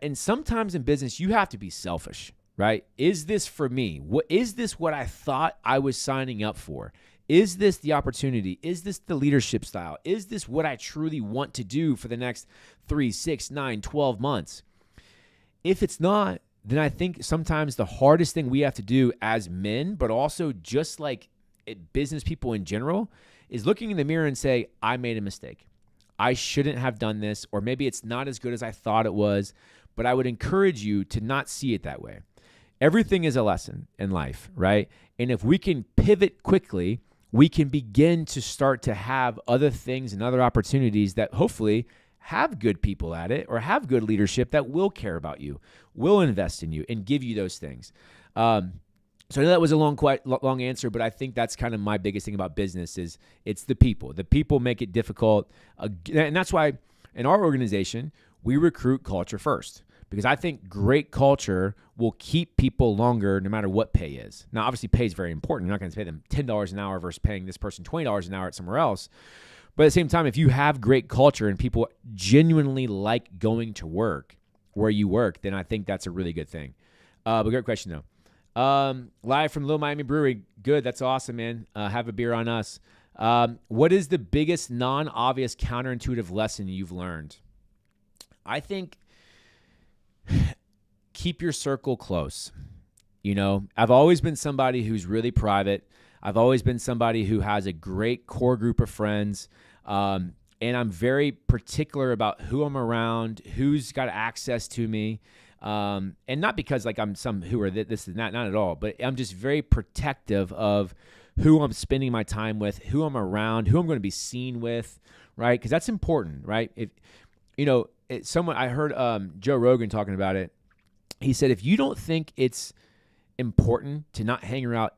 And sometimes in business, you have to be selfish, right? Is this for me? Is this what I thought I was signing up for? Is this the opportunity? Is this the leadership style? Is this what I truly want to do for the next 3, 6, 9, 12 months? If it's not, then I think sometimes the hardest thing we have to do as men, but also just like business people in general, is looking in the mirror and say, I made a mistake. I shouldn't have done this, or maybe it's not as good as I thought it was, but I would encourage you to not see it that way. Everything is a lesson in life, right? And if we can pivot quickly, we can begin to start to have other things and other opportunities that hopefully have good people at it or have good leadership that will care about you, will invest in you, and give you those things. So I know that was a quite long answer, but I think that's kind of my biggest thing about business is it's the people. The people make it difficult. And that's why in our organization, we recruit culture first, because I think great culture will keep people longer no matter what pay is. Now, obviously, pay is very important. You're not going to pay them $10 an hour versus paying this person $20 an hour at somewhere else. But at the same time, if you have great culture and people genuinely like going to work where you work, then I think that's a really good thing. But great question, though. Live from Little Miami Brewery. Good. That's awesome, man. Have a beer on us. What is the biggest non-obvious counterintuitive lesson you've learned? I think keep your circle close. You know, I've always been somebody who's really private. I've always been somebody who has a great core group of friends. And I'm very particular about who I'm around, who's got access to me. And not because like I'm some who are this is not at all, but I'm just very protective of who I'm spending my time with, who I'm around, who I'm going to be seen with, right? Because that's important, right? If you know, I heard Joe Rogan talking about it. He said, if you don't think it's important to not hang out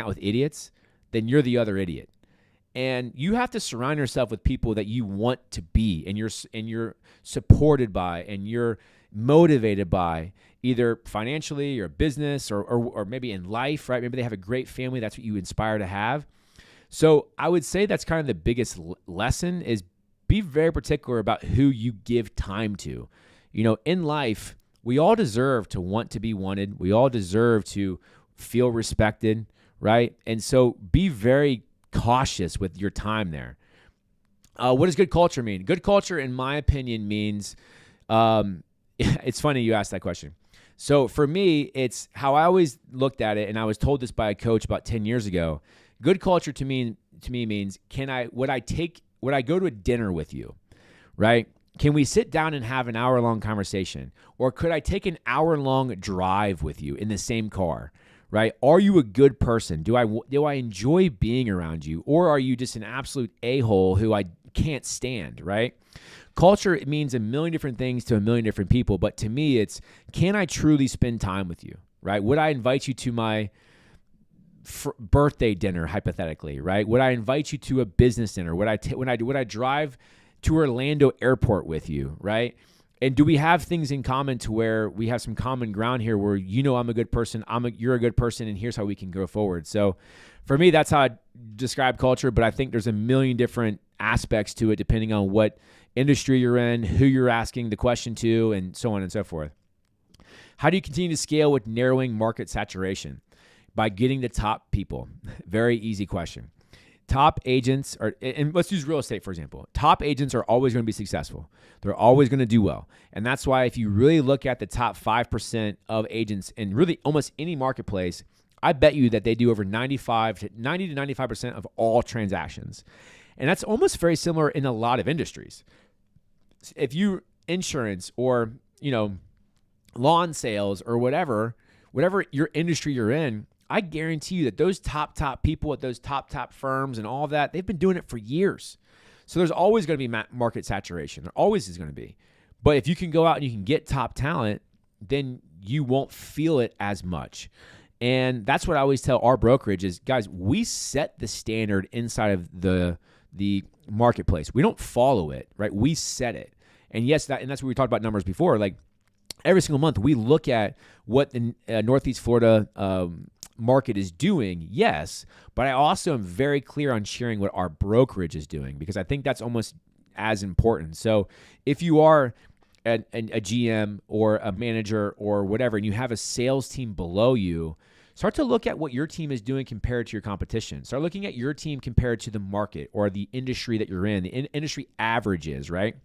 with idiots, then you're the other idiot. And you have to surround yourself with people that you want to be, and you're supported by, and you're motivated by, either financially or business or maybe in life, right? Maybe they have a great family. That's what you inspire to have. So I would say that's kind of the biggest lesson is be very particular about who you give time to. You know, in life, we all deserve to want to be wanted. We all deserve to feel respected, right? And so be very cautious with your time there. What does good culture mean? Good culture, in my opinion, means, it's funny you asked that question. So for me, it's how I always looked at it, and I was told this by a coach about 10 years ago. Good culture to me means, would I go to a dinner with you, right? Can we sit down and have an hour-long conversation? Or could I take an hour-long drive with you in the same car, right? Are you a good person? Do I enjoy being around you? Or are you just an absolute a-hole who I can't stand, right? Culture, it means a million different things to a million different people, but to me, it's, can I truly spend time with you, right? Would I invite you to my birthday dinner, hypothetically, right? Would I invite you to a business dinner? Would I drive to Orlando Airport with you, right? And do we have things in common to where we have some common ground here where you know I'm a good person, you're a good person, and here's how we can go forward. So for me, that's how I describe culture, but I think there's a million different aspects to it depending on what industry you're in, who you're asking the question to, and so on and so forth. How do you continue to scale with narrowing market saturation? By getting the top people. Very easy question. Top agents are, and let's use real estate, for example. Top agents are always going to be successful. They're always going to do well. And that's why if you really look at the top 5% of agents in really almost any marketplace, I bet you that they do over 90 to 95% of all transactions. And that's almost very similar in a lot of industries. If you insurance or, lawn sales or whatever your industry you're in, I guarantee you that those top people at those top firms and all of that, they've been doing it for years. So there's always going to be market saturation. There always is going to be. But if you can go out and you can get top talent, then you won't feel it as much. And that's what I always tell our brokerage is, guys, we set the standard inside of the marketplace. We don't follow it, right? We set it. And yes, that's what we talked about numbers before. Like every single month, we look at what the Northeast Florida market is doing, yes, but I also am very clear on sharing what our brokerage is doing because I think that's almost as important. So if you are a GM or a manager or whatever, and you have a sales team below you, start to look at what your team is doing compared to your competition. Start looking at your team compared to the market or the industry that you're in, the industry averages, right?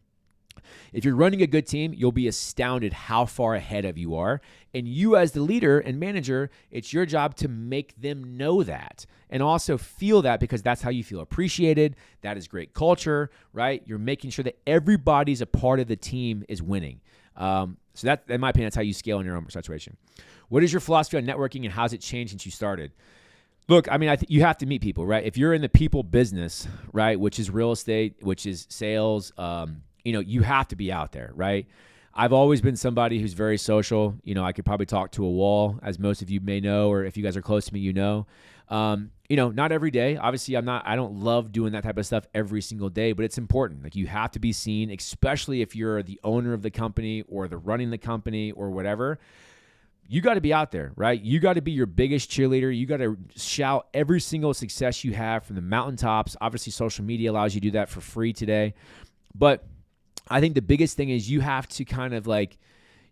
If you're running a good team, you'll be astounded how far ahead of you are. And you as the leader and manager, it's your job to make them know that and also feel that because that's how you feel appreciated. That is great culture, right? You're making sure that everybody's a part of the team is winning. So that, in my opinion, that's how you scale in your own saturation. What is your philosophy on networking and how has it changed since you started? Look, I mean, you have to meet people, right? If you're in the people business, right, which is real estate, which is sales, you have to be out there, right? I've always been somebody who's very social. I could probably talk to a wall, as most of you may know, or if you guys are close to me, not every day. Obviously, I don't love doing that type of stuff every single day, but it's important. Like, you have to be seen, especially if you're the owner of the company or the running the company or whatever. You got to be out there, right? You got to be your biggest cheerleader. You got to shout every single success you have from the mountaintops. Obviously, social media allows you to do that for free today. But I think the biggest thing is you have to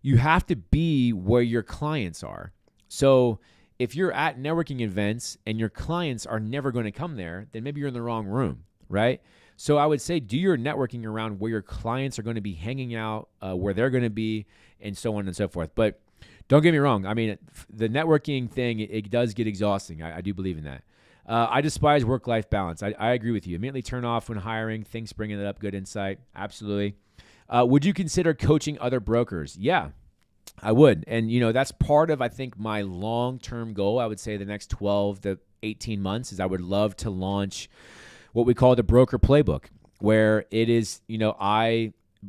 you have to be where your clients are. So if you're at networking events and your clients are never going to come there, then maybe you're in the wrong room, right? So I would say do your networking around where your clients are going to be hanging out, where they're going to be, and so on and so forth. But don't get me wrong. I mean, the networking thing, it does get exhausting. I do believe in that. I despise work-life balance. I agree with you. Immediately turn off when hiring. Thanks for bringing it up. Good insight. Absolutely. Would you consider coaching other brokers? Yeah, I would. And, that's part of, I think, my long-term goal. I would say the next 12 to 18 months is I would love to launch what we call the broker playbook, where it is,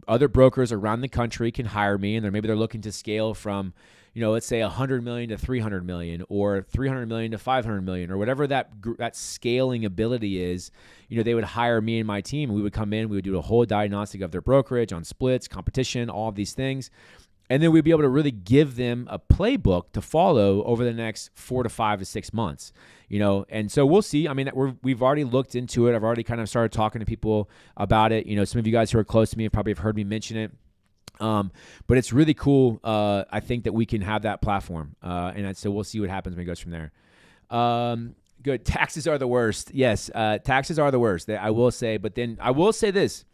other brokers around the country can hire me, and maybe they're looking to scale from, let's say 100 million to 300 million, or 300 million to 500 million, or whatever that scaling ability is. They would hire me and my team, and we would come in, we would do a whole diagnostic of their brokerage on splits, competition, all of these things. And then we'd be able to really give them a playbook to follow over the next 4 to 5 to 6 months, and so we'll see. I mean, we've already looked into it. I've already kind of started talking to people about it. Some of you guys who are close to me probably have heard me mention it. But it's really cool. I think that we can have that platform. And so we'll see what happens when it goes from there. Good. Taxes are the worst. Yes. Taxes are the worst. I will say, but then I will say this,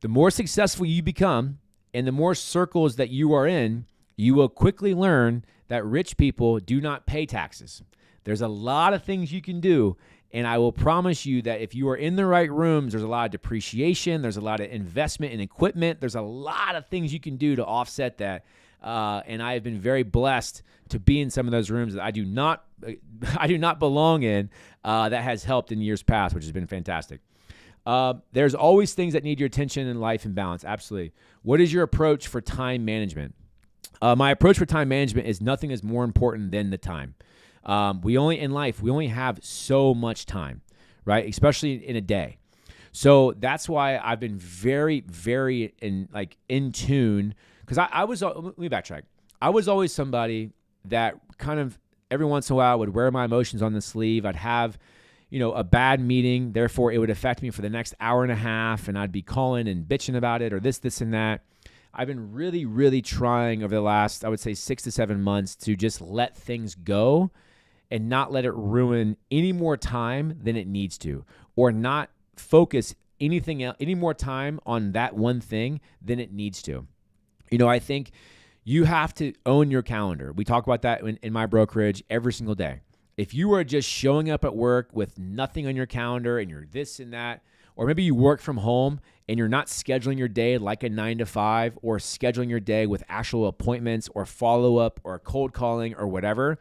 the more successful you become and the more circles that you are in, you will quickly learn that rich people do not pay taxes. There's a lot of things you can do. And I will promise you that if you are in the right rooms, there's a lot of depreciation. There's a lot of investment in equipment. There's a lot of things you can do to offset that. And I have been very blessed to be in some of those rooms that I do not belong in. That has helped in years past, which has been fantastic. There's always things that need your attention in life and balance. Absolutely. What is your approach for time management? My approach for time management is nothing is more important than the time. We only have so much time, right? Especially in a day. So that's why I've been very, very in tune. Because let me backtrack. I was always somebody that kind of every once in a while would wear my emotions on the sleeve. I'd have, a bad meeting. Therefore, it would affect me for the next hour and a half, and I'd be calling and bitching about it or this, and that. I've been really, really trying over the last, I would say 6 to 7 months to just let things go and not let it ruin any more time than it needs to, or not focus anything else, any more time on that one thing than it needs to. I think you have to own your calendar. We talk about that in my brokerage every single day. If you are just showing up at work with nothing on your calendar and you're this and that, or maybe you work from home and you're not scheduling your day like a 9 to 5, or scheduling your day with actual appointments or follow-up or cold calling or whatever,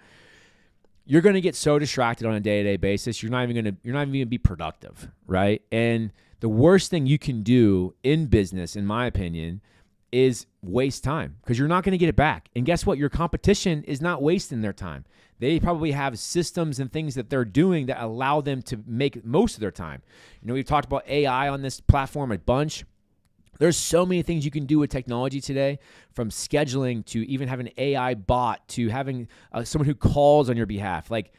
you're going to get so distracted on a day-to-day basis. You're not even going to be productive, right? And the worst thing you can do in business, in my opinion, is waste time, because you're not going to get it back. And guess what? Your competition is not wasting their time. They probably have systems and things that they're doing that allow them to make most of their time. We've talked about AI on this platform a bunch. There's so many things you can do with technology today, from scheduling to even having an AI bot to having someone who calls on your behalf. Like,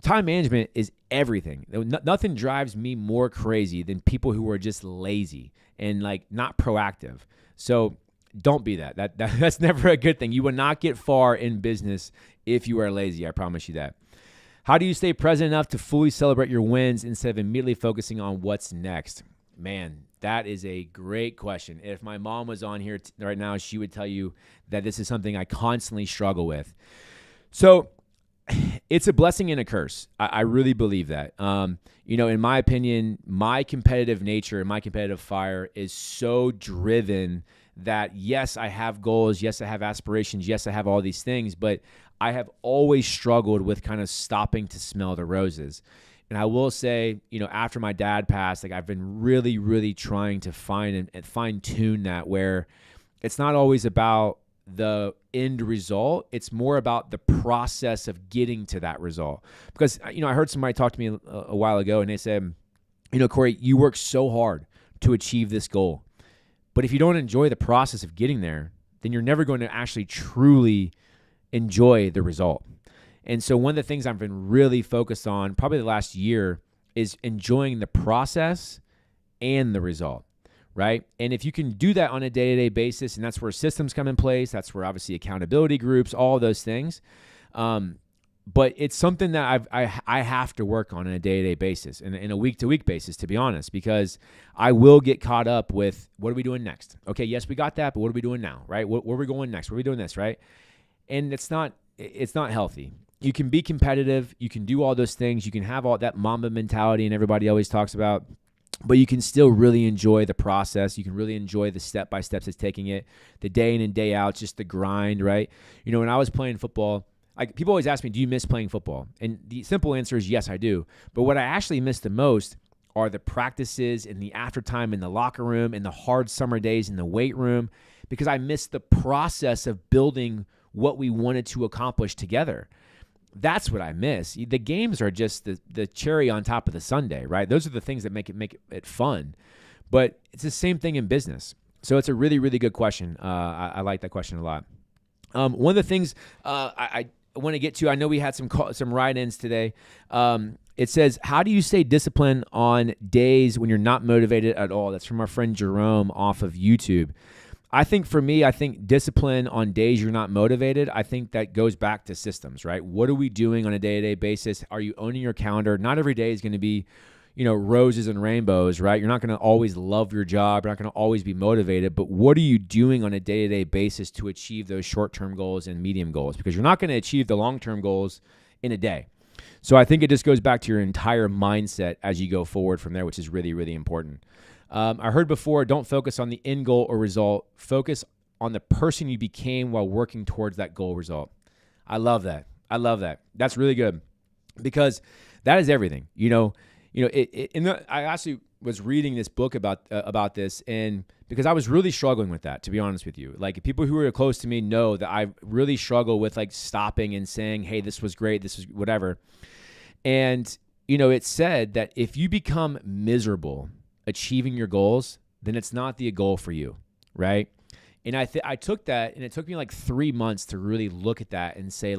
time management is everything. Nothing drives me more crazy than people who are just lazy and not proactive. So don't be that. That's never a good thing. You will not get far in business if you are lazy. I promise you that. How do you stay present enough to fully celebrate your wins instead of immediately focusing on what's next? Man, that is a great question. If my mom was on here right now, she would tell you that this is something I constantly struggle with. So it's a blessing and a curse. I really believe that. In my opinion, my competitive nature and my competitive fire is so driven that, yes, I have goals. Yes, I have aspirations. Yes, I have all these things, but I have always struggled with kind of stopping to smell the roses. And I will say, after my dad passed, I've been really, really trying to find and fine tune that, where it's not always about the end result. It's more about the process of getting to that result. Because, I heard somebody talk to me a while ago, and they said, Corey, you work so hard to achieve this goal. But if you don't enjoy the process of getting there, then you're never going to actually truly enjoy the result. And so one of the things I've been really focused on probably the last year is enjoying the process and the result, right? And if you can do that on a day-to-day basis, and that's where systems come in place, that's where obviously accountability groups, all those things. But it's something that I have to work on a day-to-day basis and in a week-to-week basis, to be honest, because I will get caught up with, what are we doing next? Okay, yes, we got that, but what are we doing now, right? Where are we going next? Where are we doing this, right? And it's not healthy. You can be competitive. You can do all those things. You can have all that Mamba mentality and everybody always talks about, but you can still really enjoy the process. You can really enjoy the step-by-steps it's taking it, the day in and day out, just the grind, right? When I was playing football, people always ask me, do you miss playing football? And the simple answer is yes, I do. But what I actually miss the most are the practices and the after time in the locker room and the hard summer days in the weight room, because I miss the process of building what we wanted to accomplish together. That's what I miss. The games are just the cherry on top of the sundae, right? Those are the things that make it fun. But it's the same thing in business. So it's a really, really good question. I like that question a lot. One of the things I want to get to, I know we had some write-ins today. It says, how do you stay disciplined on days when you're not motivated at all? That's from our friend Jerome off of YouTube. I think for me, discipline on days you're not motivated, I think that goes back to systems, right? What are we doing on a day-to-day basis? Are you owning your calendar? Not every day is going to be, roses and rainbows, right? You're not going to always love your job. You're not going to always be motivated. But what are you doing on a day-to-day basis to achieve those short-term goals and medium goals? Because you're not going to achieve the long-term goals in a day. So I think it just goes back to your entire mindset as you go forward from there, which is really, really important. I heard before, don't focus on the end goal or result. Focus on the person you became while working towards that goal result. I love that. That's really good, because that is everything. I actually was reading this book about this, and because I was really struggling with that, to be honest with you. Like, people who are close to me know that I really struggle with stopping and saying, hey, this was great, this was whatever. And, it said that if you become miserable achieving your goals, then it's not the goal for you, right? And I took that, and it took me 3 months to really look at that and say,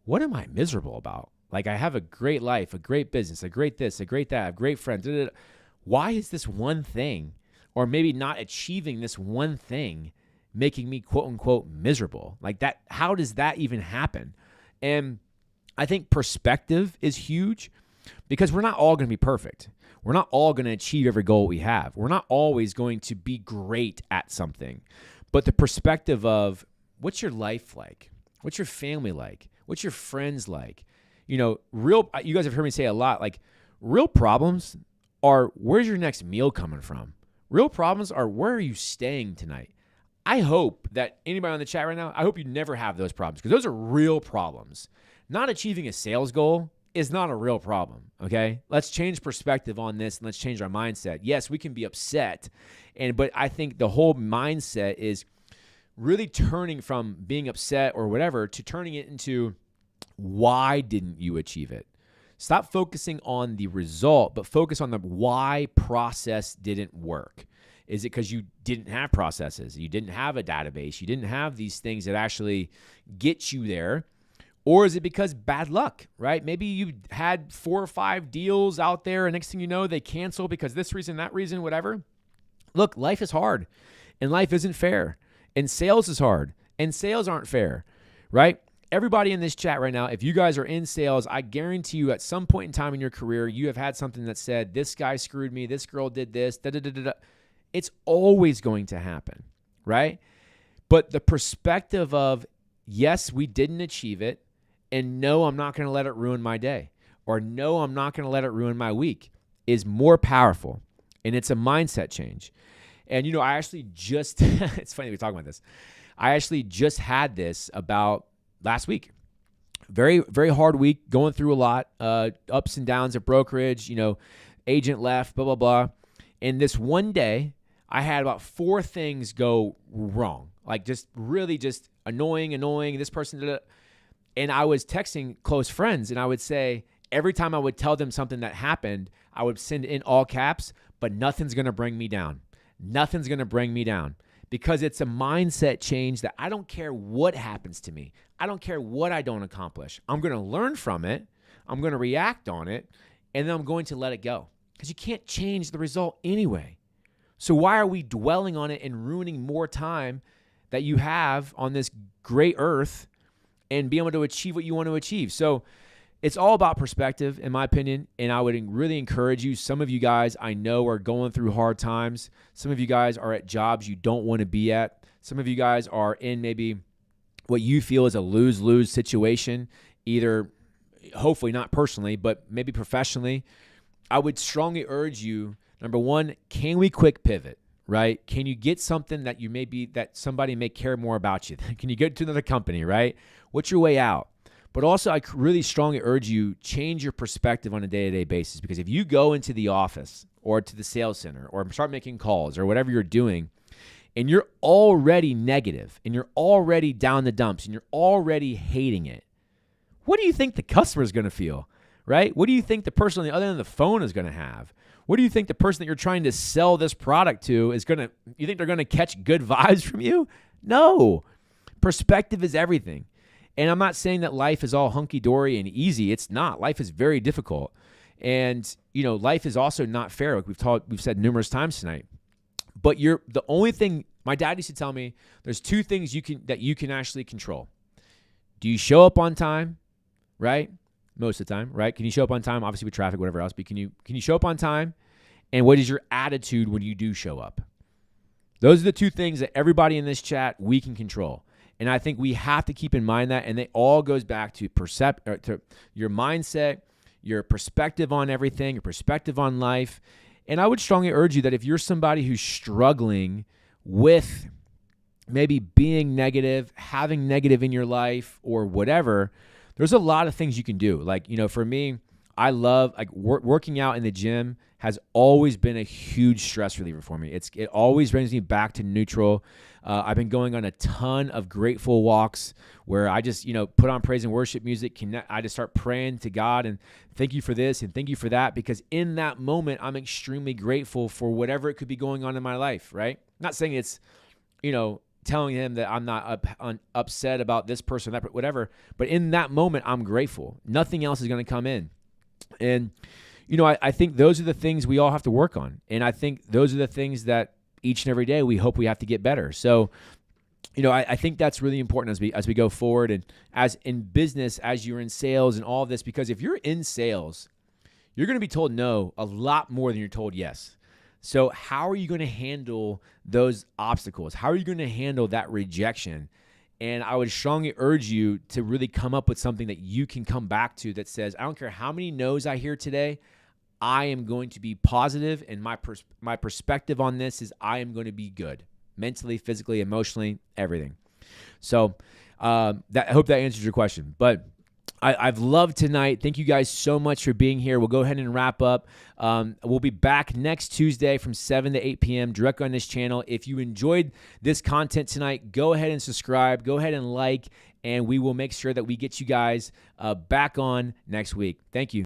what am I miserable about? I have a great life, a great business, a great this, a great that, I have great friends. Why is this one thing, or maybe not achieving this one thing, making me quote unquote miserable? That, how does that even happen? And I think perspective is huge, because we're not all going to be perfect. We're not all going to achieve every goal we have. We're not always going to be great at something. But the perspective of, what's your life like? What's your family like? What's your friends like? You guys have heard me say a lot, real problems are, where's your next meal coming from? Real problems are, where are you staying tonight? I hope that anybody on the chat right now, I hope you never have those problems, because those are real problems. Not achieving a sales goal is not a real problem, okay? Let's change perspective on this, and let's change our mindset. Yes, we can be upset, but I think the whole mindset is really turning from being upset or whatever to turning it into, why didn't you achieve it? Stop focusing on the result, but focus on the why process didn't work. Is it because you didn't have processes? You didn't have a database? You didn't have these things that actually get you there? Or is it because bad luck, right? Maybe you had 4 or 5 deals out there, and next thing you know, they cancel because this reason, that reason, whatever. Look, life is hard, and life isn't fair, and sales is hard, and sales aren't fair, right? Everybody in this chat right now, if you guys are in sales, I guarantee you at some point in time in your career, you have had something that said, this guy screwed me, this girl did this, da-da-da-da-da. It's always going to happen, right? But the perspective of, yes, we didn't achieve it, and no, I'm not going to let it ruin my day, or no, I'm not going to let it ruin my week, is more powerful. And it's a mindset change. And, I actually just, it's funny we talk about this. I actually just had this about last week. Very, very hard week, going through a lot, ups and downs at brokerage, agent left, blah, blah, blah. And this one day, I had about 4 things go wrong, like just really just annoying, this person did it. And I was texting close friends, and I would say, every time I would tell them something that happened, I would send in all caps, but nothing's going to bring me down. Nothing's going to bring me down, because it's a mindset change that I don't care what happens to me. I don't care what I don't accomplish. I'm going to learn from it. I'm going to react on it, and then I'm going to let it go, because you can't change the result anyway. So why are we dwelling on it and ruining more time that you have on this great earth and be able to achieve what you want to achieve? So it's all about perspective, in my opinion, and I would really encourage you. Some of you guys I know are going through hard times. Some of you guys are at jobs you don't want to be at. Some of you guys are in maybe what you feel is a lose-lose situation, either hopefully not personally, but maybe professionally. I would strongly urge you, number one, can we quick pivot, right? Can you get something that that somebody may care more about you? Can you get to another company, right? What's your way out? But also, I really strongly urge you, change your perspective on a day-to-day basis, because if you go into the office or to the sales center or start making calls or whatever you're doing, and you're already negative and you're already down the dumps and you're already hating it, what do you think the customer is going to feel, right? What do you think the person on the other end of the phone is going to have? What do you think the person that you're trying to sell this product to is going to, you think they're going to catch good vibes from you? No. Perspective is everything. And I'm not saying that life is all hunky-dory and easy. It's not. Life is very difficult. And, life is also not fair, like we've said numerous times tonight. But the only thing, my dad used to tell me, there's 2 things that you can actually control. Do you show up on time, right? Most of the time, right? Can you show up on time? Obviously with traffic, whatever else, but can you show up on time? And what is your attitude when you do show up? Those are the 2 things that everybody in this chat, we can control. And I think we have to keep in mind that, and it all goes back to to your mindset, your perspective on everything, your perspective on life. And I would strongly urge you that if you're somebody who's struggling with maybe being negative, having negative in your life or whatever, there's a lot of things you can do. Like, for me, I love working out in the gym has always been a huge stress reliever for me. It always brings me back to neutral. I've been going on a ton of grateful walks where I just, put on praise and worship music. I just start praying to God and thank you for this and thank you for that, because in that moment, I'm extremely grateful for whatever it could be going on in my life, right? Not saying it's, telling him that I'm not upset about this person, that whatever, but in that moment, I'm grateful. Nothing else is going to come in. And, I think those are the things we all have to work on. And I think those are the things that each and every day we hope we have to get better. So, I think that's really important as we go forward, and as in business, as you're in sales and all of this, because if you're in sales, you're going to be told no a lot more than you're told yes. So how are you going to handle those obstacles? How are you going to handle that rejection? And I would strongly urge you to really come up with something that you can come back to that says, I don't care how many no's I hear today, I am going to be positive, and my perspective on this is I am going to be good, mentally, physically, emotionally, everything. So I hope that answers your question. But I've loved tonight. Thank you guys so much for being here. We'll go ahead and wrap up. We'll be back next Tuesday from 7 to 8 p.m. directly on this channel. If you enjoyed this content tonight, go ahead and subscribe. Go ahead and like, and we will make sure that we get you guys back on next week. Thank you.